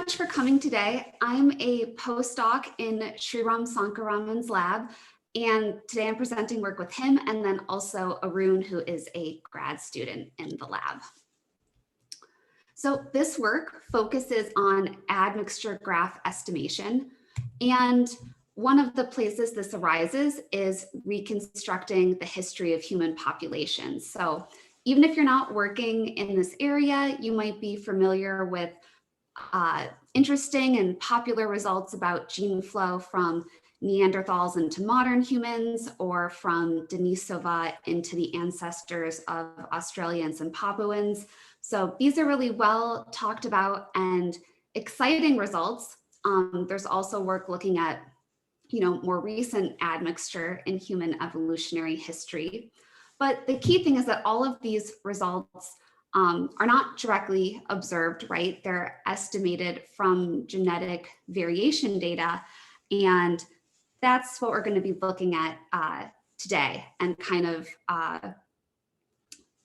much for coming today. I'm a postdoc in Sankararaman's lab, and today I'm presenting work with him and then also Erin, who is a grad student in the lab. So this work focuses on admixture graph estimation, and one of the places this arises is reconstructing the history of human populations. So even if you're not working in this area, you might be familiar with interesting and popular results about gene flow from Neanderthals into modern humans, or from Denisova into the ancestors of Australians and Papuans. So these are really well talked about and exciting results. There's also work looking at, more recent admixture in human evolutionary history. But the key thing is that all of these results are not directly observed, right? They're estimated from genetic variation data. And that's what we're going to be looking at today, and kind of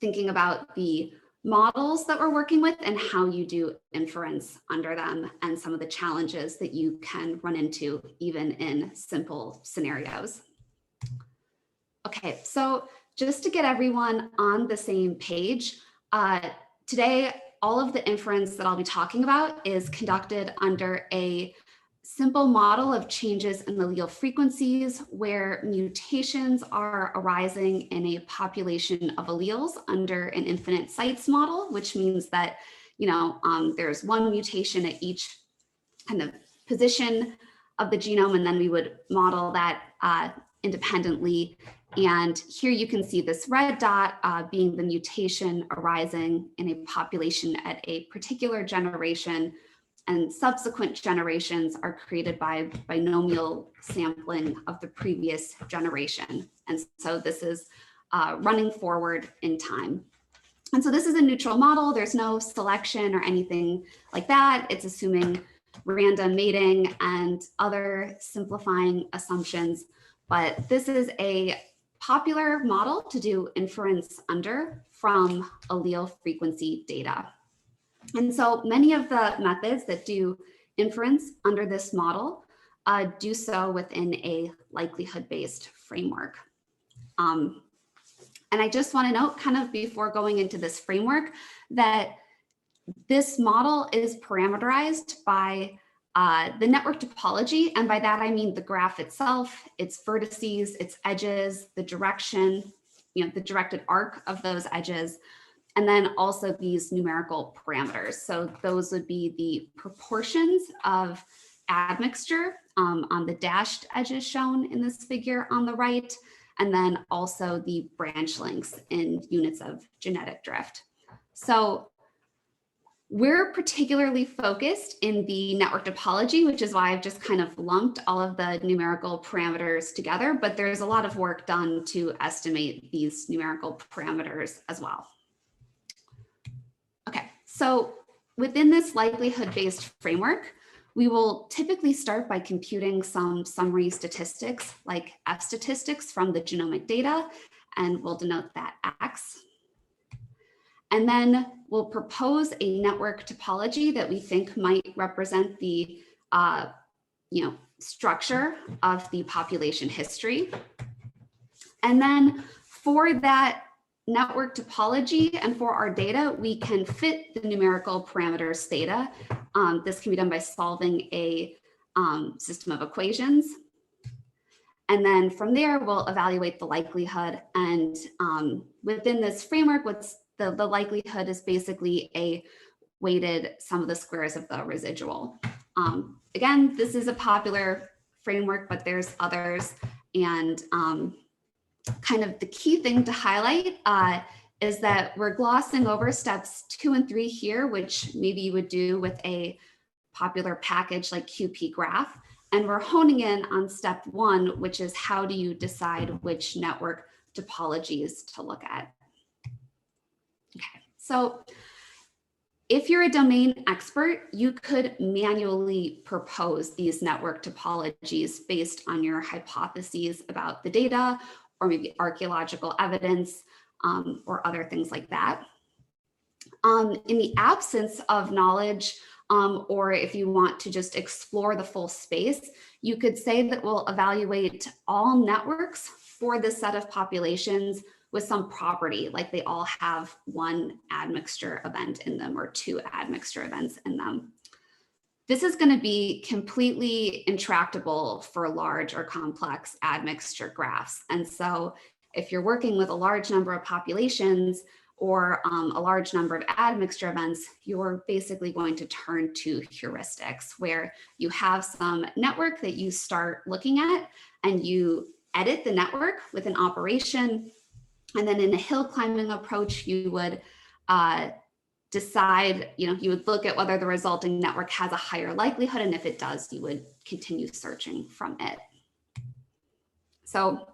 thinking about the models that we're working with and how you do inference under them, and some of the challenges that you can run into even in simple scenarios. Okay, so just to get everyone on the same page, today, all of the inference that I'll be talking about is conducted under a simple model of changes in allele frequencies, where mutations are arising in a population of alleles under an infinite sites model, which means that, there's one mutation at each kind of position of the genome, and then we would model that independently. And here you can see this red dot being the mutation arising in a population at a particular generation, and subsequent generations are created by binomial sampling of the previous generation. And so this is running forward in time. And so this is a neutral model. There's no selection or anything like that. It's assuming random mating and other simplifying assumptions. But this is a popular model to do inference under from allele frequency data. And so many of the methods that do inference under this model do so within a likelihood-based framework. And I just want to note, kind of before going into this framework, that this model is parameterized by the network topology, and by that I mean the graph itself, its vertices, its edges, the direction, the directed arc of those edges, and then also these numerical parameters. So those would be the proportions of admixture on the dashed edges shown in this figure on the right, and then also the branch lengths in units of genetic drift. So we're particularly focused in the network topology, which is why I've just kind of lumped all of the numerical parameters together, but there's a lot of work done to estimate these numerical parameters as well. Okay, so within this likelihood-based framework, we will typically start by computing some summary statistics like F statistics from the genomic data, and we'll denote that X. And then we'll propose a network topology that we think might represent the structure of the population history. And then for that network topology and for our data, we can fit the numerical parameters theta. This can be done by solving a system of equations. And then from there, we'll evaluate the likelihood. And within this framework, the likelihood is basically a weighted sum of the squares of the residual. Again, this is a popular framework, but there's others. And kind of the key thing to highlight is that we're glossing over steps 2 and 3 here, which maybe you would do with a popular package like QPgraph. And we're honing in on step 1, which is how do you decide which network topologies to look at. Okay, so if you're a domain expert, you could manually propose these network topologies based on your hypotheses about the data, or maybe archaeological evidence, or other things like that. In the absence of knowledge Or if you want to just explore the full space, you could say that we'll evaluate all networks for this set of populations with some property, like they all have one admixture event in them or two admixture events in them. This is going to be completely intractable for large or complex admixture graphs. And so if you're working with a large number of populations or a large number of admixture events, you're basically going to turn to heuristics, where you have some network that you start looking at and you edit the network with an operation. And then in a hill climbing approach, you would decide, you would look at whether the resulting network has a higher likelihood. And if it does, you would continue searching from it. So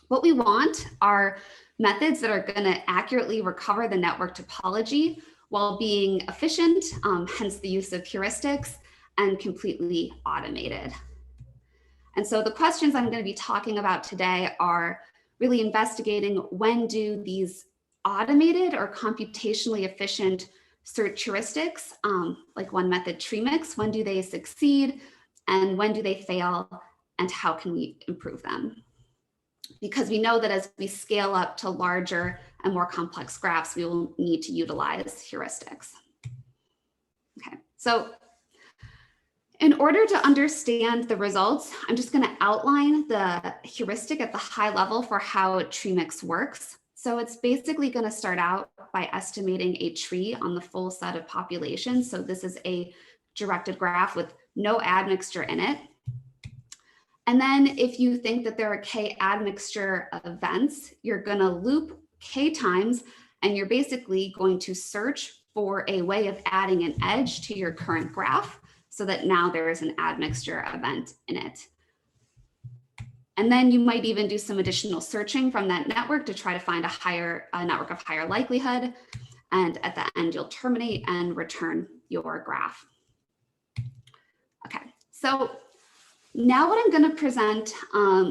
what we want are methods that are going to accurately recover the network topology while being efficient, hence the use of heuristics, and completely automated. And so the questions I'm going to be talking about today are really investigating when do these automated or computationally efficient search heuristics, like one method tree mix, when do they succeed and when do they fail, and how can we improve them? Because we know that as we scale up to larger and more complex graphs, we will need to utilize heuristics. Okay, so in order to understand the results, I'm just going to outline the heuristic at the high level for how tree mix works. So it's basically going to start out by estimating a tree on the full set of populations. So this is a directed graph with no admixture in it. And then if you think that there are k admixture events, you're going to loop k times, and you're basically going to search for a way of adding an edge to your current graph so that now there is an admixture event in it. And then you might even do some additional searching from that network to try to find a network of higher likelihood. And at the end, you'll terminate and return your graph. Okay, so now what I'm going to present,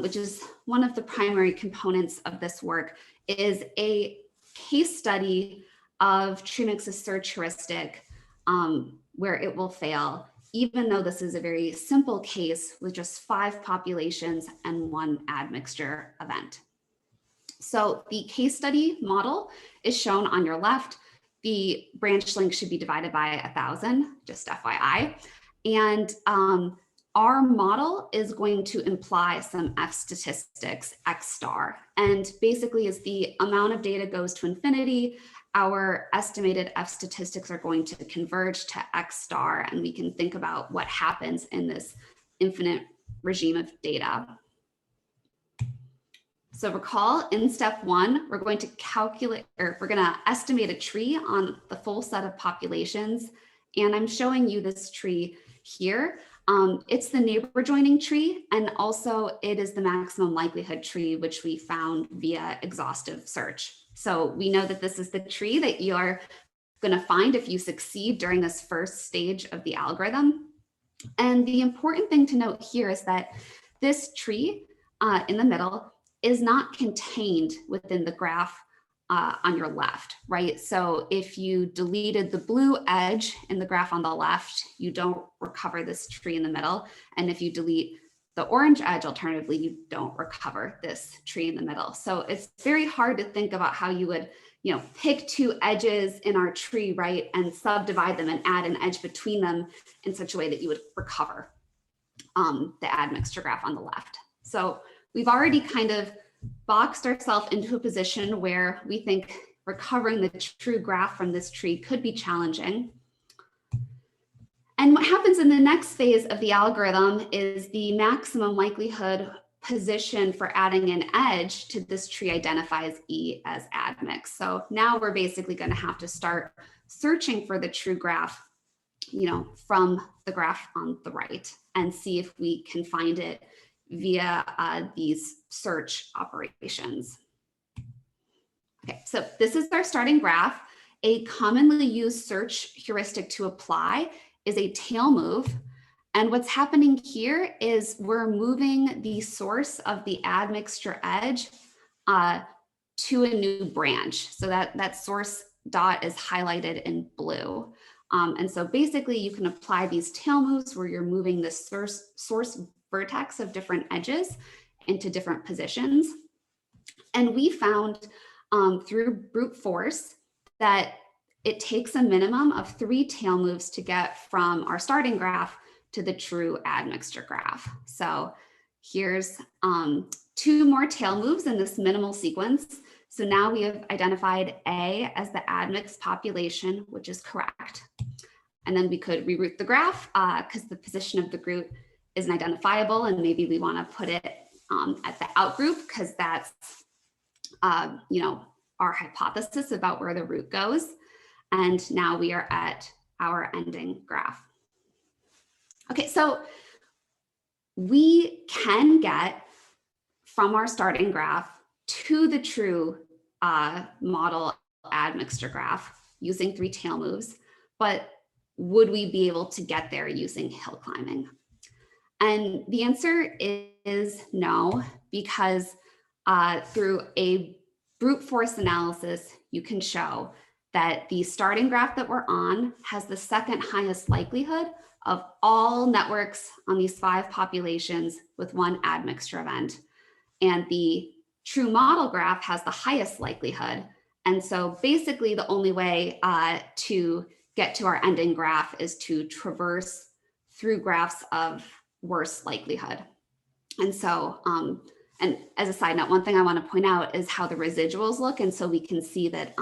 which is one of the primary components of this work, is a case study of tree mix's search heuristic where it will fail, even though this is a very simple case with just 5 populations and 1 admixture event. So the case study model is shown on your left. The branch length should be divided by 1,000, just FYI. And our model is going to imply some F statistics, X star. And basically as the amount of data goes to infinity, our estimated F statistics are going to converge to X star, and we can think about what happens in this infinite regime of data. So recall, in step 1, we're going to estimate a tree on the full set of populations. And I'm showing you this tree here. It's the neighbor joining tree, and also it is the maximum likelihood tree, which we found via exhaustive search. So we know that this is the tree that you're going to find if you succeed during this first stage of the algorithm. And the important thing to note here is that this tree in the middle is not contained within the graph on your left, right? So if you deleted the blue edge in the graph on the left, you don't recover this tree in the middle. And if you delete the orange edge, alternatively, you don't recover this tree in the middle. So it's very hard to think about how you would, pick 2 edges in our tree, right, and subdivide them and add an edge between them in such a way that you would recover the admixture graph on the left. So we've already kind of boxed ourselves into a position where we think recovering the true graph from this tree could be challenging. And what happens in the next phase of the algorithm is the maximum likelihood position for adding an edge to this tree identifies E as admix. So now we're basically going to have to start searching for the true graph, from the graph on the right, and see if we can find it via these search operations. Okay, so this is our starting graph. A commonly used search heuristic to apply is a tail move. And what's happening here is we're moving the source of the admixture edge to a new branch. So that source dot is highlighted in blue. And so basically you can apply these tail moves where you're moving the source vertex of different edges into different positions. And we found through brute force that it takes a minimum of 3 tail moves to get from our starting graph to the true admixture graph. So here's 2 more tail moves in this minimal sequence. So now we have identified A as the admixed population, which is correct. And then we could reroute the graph because the position of the root isn't identifiable, and maybe we want to put it at the outgroup because that's our hypothesis about where the root goes. And now we are at our ending graph. Okay, so we can get from our starting graph to the true model admixture graph using 3 tail moves, but would we be able to get there using hill climbing? And the answer is no, because through a brute force analysis, you can show that the starting graph that we're on has the second highest likelihood of all networks on these 5 populations with 1 admixture event. And the true model graph has the highest likelihood. And so basically the only way to get to our ending graph is to traverse through graphs of worse likelihood. And so, and as a side note, one thing I want to point out is how the residuals look. And so we can see that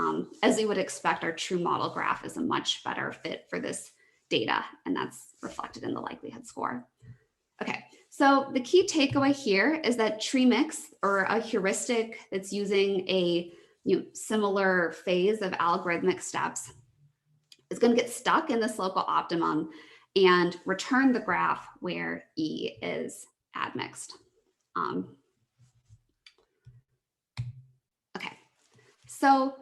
as we would expect, our true model graph is a much better fit for this data. And that's reflected in the likelihood score. Okay, so the key takeaway here is that tree mix, or a heuristic that's using a similar phase of algorithmic steps, is going to get stuck in this local optimum and return the graph where E is admixed. Okay, so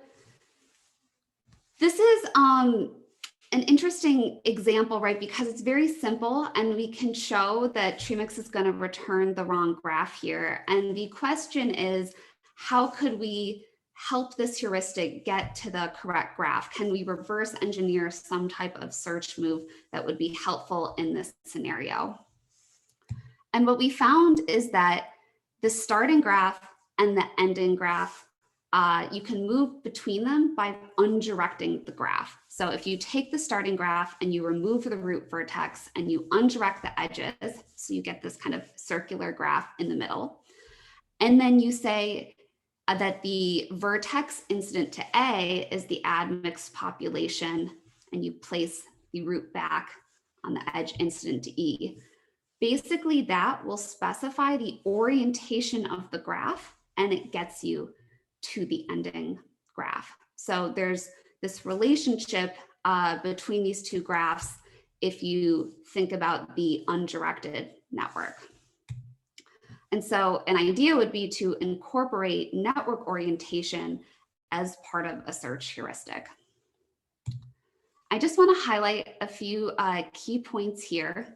this is an interesting example, right? Because it's very simple and we can show that tree mix is going to return the wrong graph here. And the question is, how could we help this heuristic get to the correct graph? Can we reverse engineer some type of search move that would be helpful in this scenario? And what we found is that the starting graph and the ending graph, you can move between them by undirecting the graph. So if you take the starting graph and you remove the root vertex and you undirect the edges, so you get this kind of circular graph in the middle, and then you say that the vertex incident to A is the admixed population, and you place the root back on the edge incident to E. Basically, that will specify the orientation of the graph, and it gets you to the ending graph. So there's this relationship between these 2 graphs if you think about the undirected network. And so an idea would be to incorporate network orientation as part of a search heuristic. I just want to highlight a few key points here.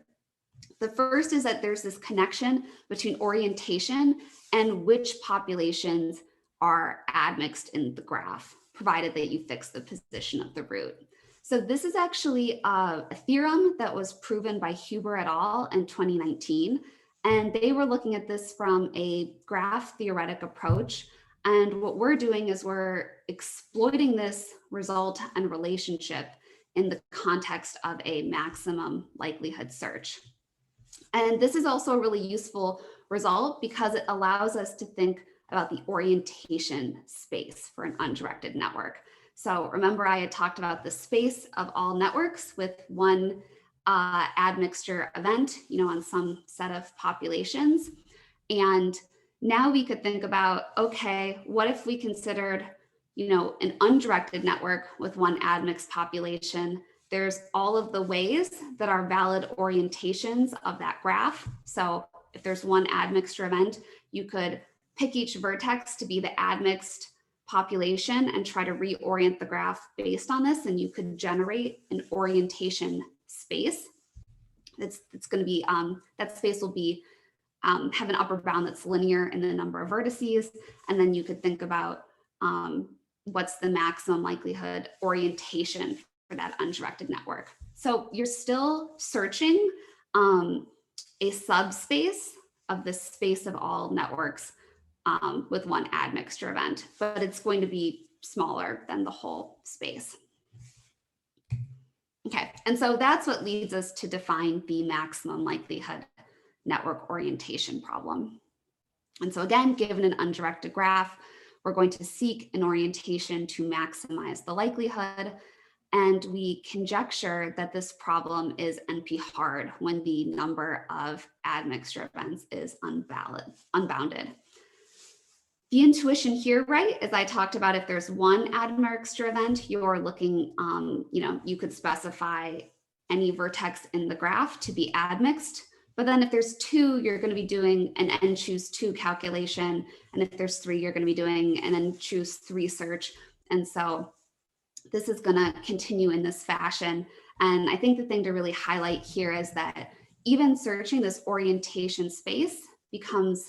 The first is that there's this connection between orientation and which populations are admixed in the graph, provided that you fix the position of the root. So this is actually a theorem that was proven by Huber et al. In 2019. And they were looking at this from a graph theoretic approach. And what we're doing is we're exploiting this result and relationship in the context of a maximum likelihood search. And this is also a really useful result because it allows us to think about the orientation space for an undirected network. So remember, I had talked about the space of all networks with 1 admixture event, on some set of populations. And now we could think about, okay, what if we considered, an undirected network with 1 admixed population? There's all of the ways that are valid orientations of that graph. So if there's 1 admixture event, you could pick each vertex to be the admixed population and try to reorient the graph based on this. And you could generate an orientation space. It's going to be, that space will be, have an upper bound that's linear in the number of vertices. And then you could think about what's the maximum likelihood orientation for that undirected network. So you're still searching a subspace of the space of all networks with one admixture event, but it's going to be smaller than the whole space. Okay, and so that's what leads us to define the maximum likelihood network orientation problem. And so again, given an undirected graph, we're going to seek an orientation to maximize the likelihood. And we conjecture that this problem is NP hard when the number of admixture events is unbounded. The intuition here, right, as I talked about, if there's one admixture event, you're looking, you could specify any vertex in the graph to be admixed. But then if there's two, you're going to be doing an n choose 2 calculation. And if there's 3, you're going to be doing an n choose 3 search. And so this is going to continue in this fashion. And I think the thing to really highlight here is that even searching this orientation space becomes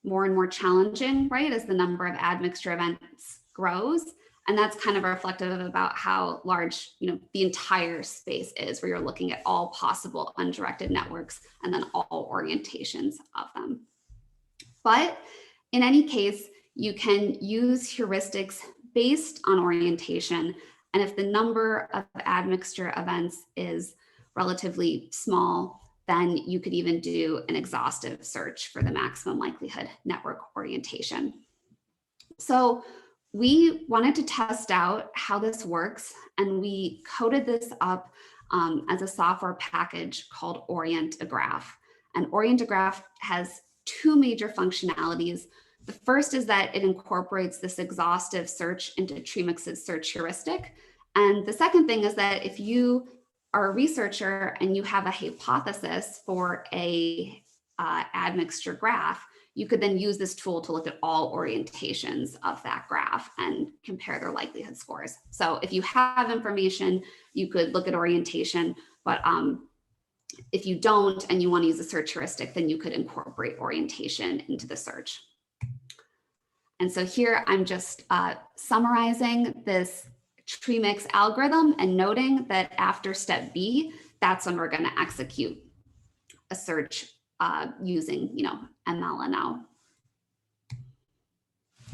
more and more challenging, right, as the number of admixture events grows. And that's kind of reflective about how large, the entire space is, where you're looking at all possible undirected networks and then all orientations of them. But in any case, you can use heuristics based on orientation. And if the number of admixture events is relatively small, then you could even do an exhaustive search for the maximum likelihood network orientation. So we wanted to test out how this works, and we coded this up as a software package called Orientograph. And Orientograph has 2 major functionalities. The first is that it incorporates this exhaustive search into Tremix's search heuristic. And the second thing is that if you are a researcher and you have a hypothesis for a admixture graph, you could then use this tool to look at all orientations of that graph and compare their likelihood scores. So if you have information, you could look at orientation, but if you don't and you want to use a search heuristic, then you could incorporate orientation into the search. And so here I'm just summarizing this Tremix algorithm and noting that after step B, that's when we're going to execute a search using, MLNO.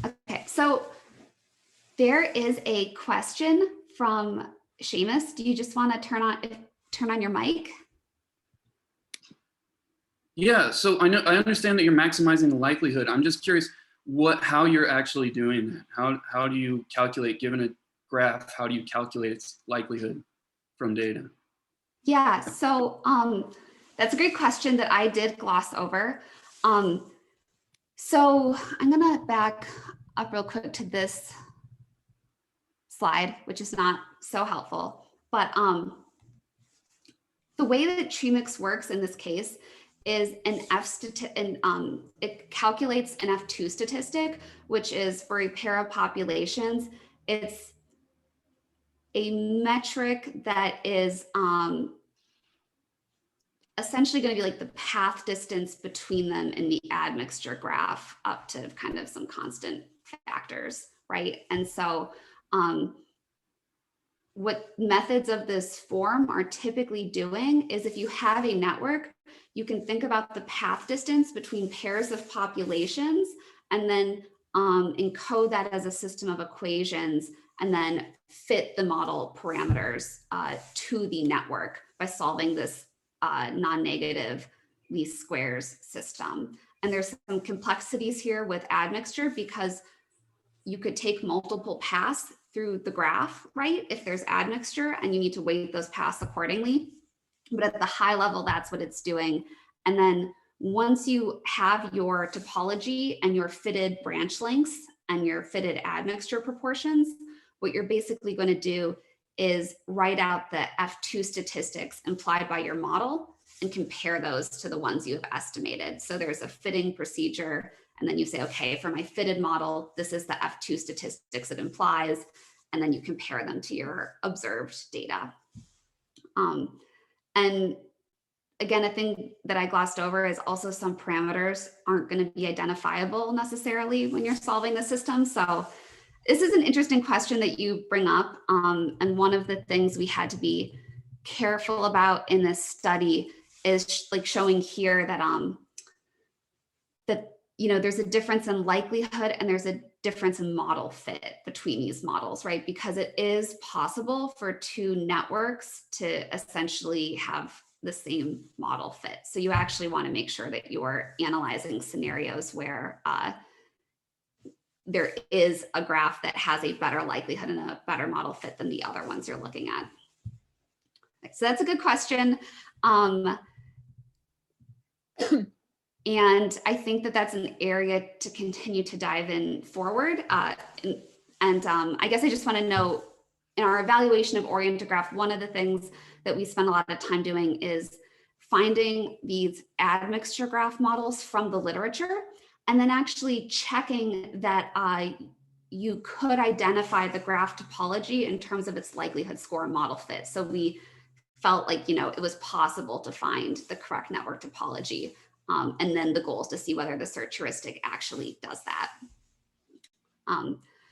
Okay, so there is a question from Seamus. Do you just want to turn on your mic? Yeah, so I understand that you're maximizing the likelihood. I'm just curious how you're actually doing that. How do you calculate, given a graph, how do you calculate its likelihood from data? Yeah, so that's a great question that I did gloss over. So I'm gonna back up real quick to this slide, which is not so helpful, but the way that Tremix works in this case is it calculates an F2 statistic, which is for a pair of populations. It's a metric that is essentially going to be like the path distance between them in the admixture graph up to kind of some constant factors, right? And so what methods of this form are typically doing is if you have a network, you can think about the path distance between pairs of populations and then encode that as a system of equations and then fit the model parameters to the network by solving this non-negative least squares system. And there's some complexities here with admixture because you could take multiple paths through the graph, right? If there's admixture, and you need to weight those paths accordingly. But at the high level, that's what it's doing. And then once you have your topology and your fitted branch lengths and your fitted admixture proportions, what you're basically going to do is write out the F2 statistics implied by your model and compare those to the ones you have estimated. So there's a fitting procedure, and then you say, okay, for my fitted model, this is the F2 statistics it implies, and then you compare them to your observed data. And again, a thing that I glossed over is also some parameters aren't going to be identifiable necessarily when you're solving the system. So this is an interesting question that you bring up. And one of the things we had to be careful about in this study is like showing here that there's a difference in likelihood and there's a difference in model fit between these models, right? Because it is possible for two networks to essentially have the same model fit. So you actually want to make sure that you're analyzing scenarios where there is a graph that has a better likelihood and a better model fit than the other ones you're looking at. So that's a good question. And I think that that's an area to continue to dive in forward. I guess I just want to note, in our evaluation of Orientograph, one of the things that we spend a lot of time doing is finding these admixture graph models from the literature, and then actually checking that you could identify the graph topology in terms of its likelihood score and model fit. So we felt like, it was possible to find the correct network topology. And then the goal is to see whether the search heuristic actually does that.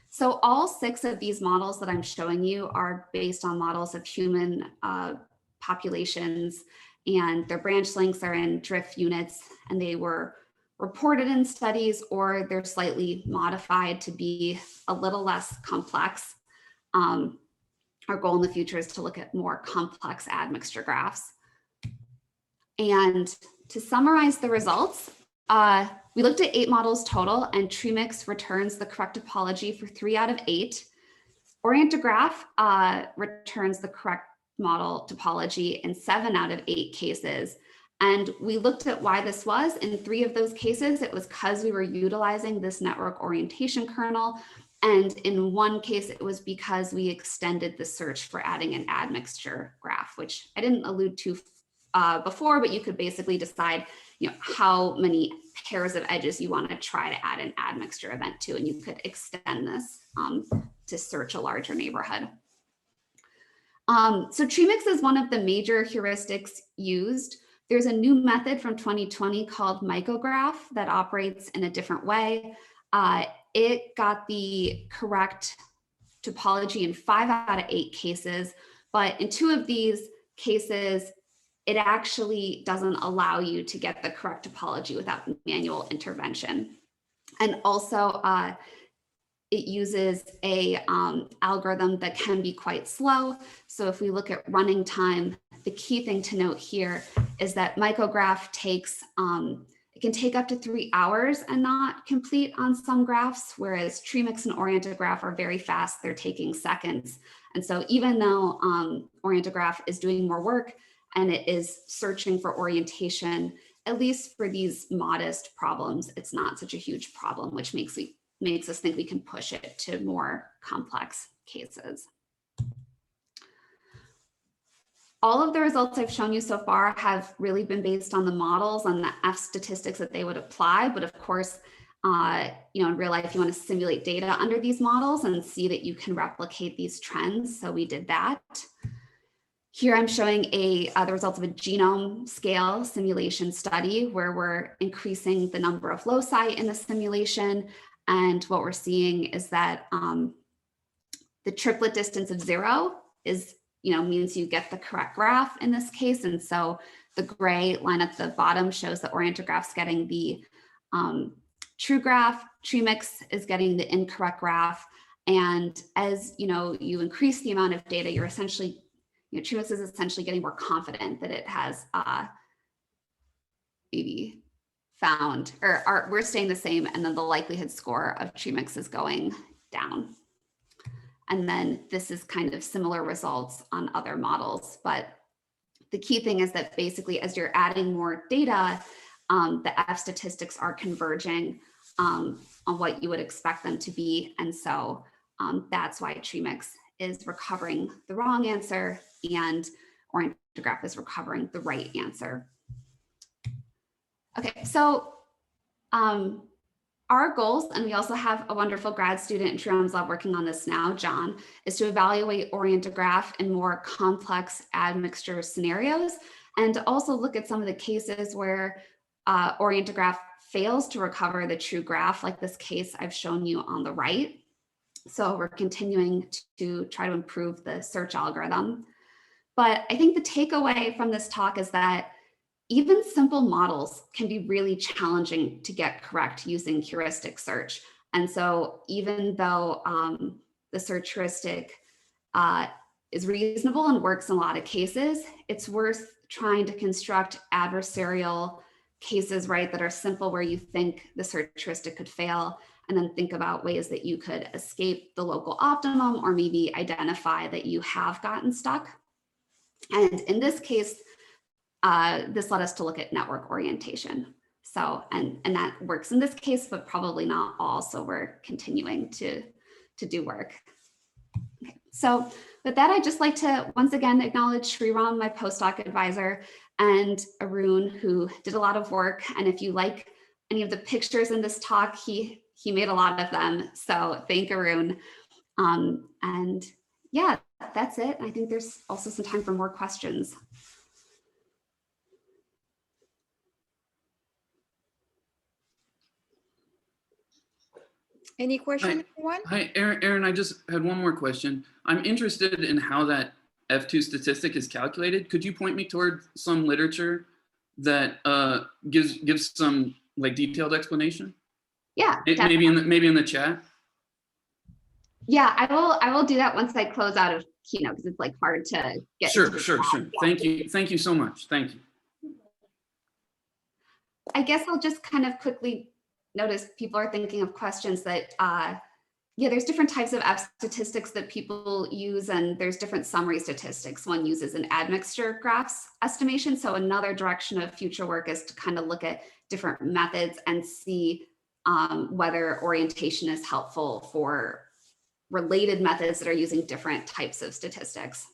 So all 6 of these models that I'm showing you are based on models of human populations, and their branch lengths are in drift units, and they were reported in studies, or they're slightly modified to be a little less complex. Our goal in the future is to look at more complex admixture graphs. And to summarize the results, we looked at 8 models total, and TreeMix returns the correct topology for 3 out of 8. Orientograph returns the correct model topology in 7 out of 8 cases. And we looked at why this was. In 3 of those cases, it was because we were utilizing this network orientation kernel. And in 1 case, it was because we extended the search for adding an admixture graph, which I didn't allude to before, but you could basically decide how many pairs of edges you want to try to add an admixture event to, and you could extend this to search a larger neighborhood. So TreeMix is one of the major heuristics used. There's a new method from 2020 called Mycograph that operates in a different way. It got the correct topology in 5 out of 8 cases, but in 2 of these cases, it actually doesn't allow you to get the correct topology without manual intervention. And also, it uses a algorithm that can be quite slow. So if we look at running time, the key thing to note here is that Mycograph takes, it can take up to 3 hours and not complete on some graphs, whereas TreeMix and Orientograph are very fast, they're taking seconds. And so even though Orientograph is doing more work and it is searching for orientation, at least for these modest problems, it's not such a huge problem, which makes us think we can push it to more complex cases. All of the results I've shown you so far have really been based on the models and the F statistics that they would apply. But of course, in real life, you want to simulate data under these models and see that you can replicate these trends. So we did that. Here I'm showing the results of a genome scale simulation study where we're increasing the number of loci in the simulation. And what we're seeing is that the triplet distance of 0 is, means you get the correct graph in this case. And so the gray line at the bottom shows that Orientograph's getting the true graph, TreeMix is getting the incorrect graph. And as you increase the amount of data, you're essentially, TreeMix is essentially getting more confident that it has maybe found, or we're staying the same, and then the likelihood score of TreeMix is going down. And then this is kind of similar results on other models, but the key thing is that basically as you're adding more data, the F statistics are converging on what you would expect them to be. And so that's why TreeMix is recovering the wrong answer and Orientograph is recovering the right answer. Okay, so our goals, and we also have a wonderful grad student in Sriram's lab working on this now, John, is to evaluate Orientograph in more complex admixture scenarios and to also look at some of the cases where Orientograph fails to recover the true graph, like this case I've shown you on the right. So we're continuing to try to improve the search algorithm. But I think the takeaway from this talk is that even simple models can be really challenging to get correct using heuristic search. And so even though the search heuristic is reasonable and works in a lot of cases, it's worth trying to construct adversarial cases, right, that are simple where you think the search heuristic could fail, and then think about ways that you could escape the local optimum or maybe identify that you have gotten stuck. And in this case, this led us to look at network orientation. So, and that works in this case, but probably not all. So we're continuing to do work. Okay. So with that, I'd just like to once again acknowledge Sriram, my postdoc advisor, and Erin, who did a lot of work. And if you like any of the pictures in this talk, he made a lot of them. So thank Erin. And yeah, that's it. I think there's also some time for more questions. Any question, everyone? Hi, Erin, I just had one more question. I'm interested in how that F2 statistic is calculated. Could you point me toward some literature that gives some like detailed explanation? Yeah, maybe in the chat. Yeah, I will do that once I close out of Keynote, because it's like hard to get. Sure. Yeah. Thank you so much. Thank you. I guess I'll just kind of quickly notice people are thinking of questions that, yeah, there's different types of F statistics that people use, and there's different summary statistics. One uses an admixture graphs estimation. So another direction of future work is to kind of look at different methods and see whether orientation is helpful for related methods that are using different types of statistics.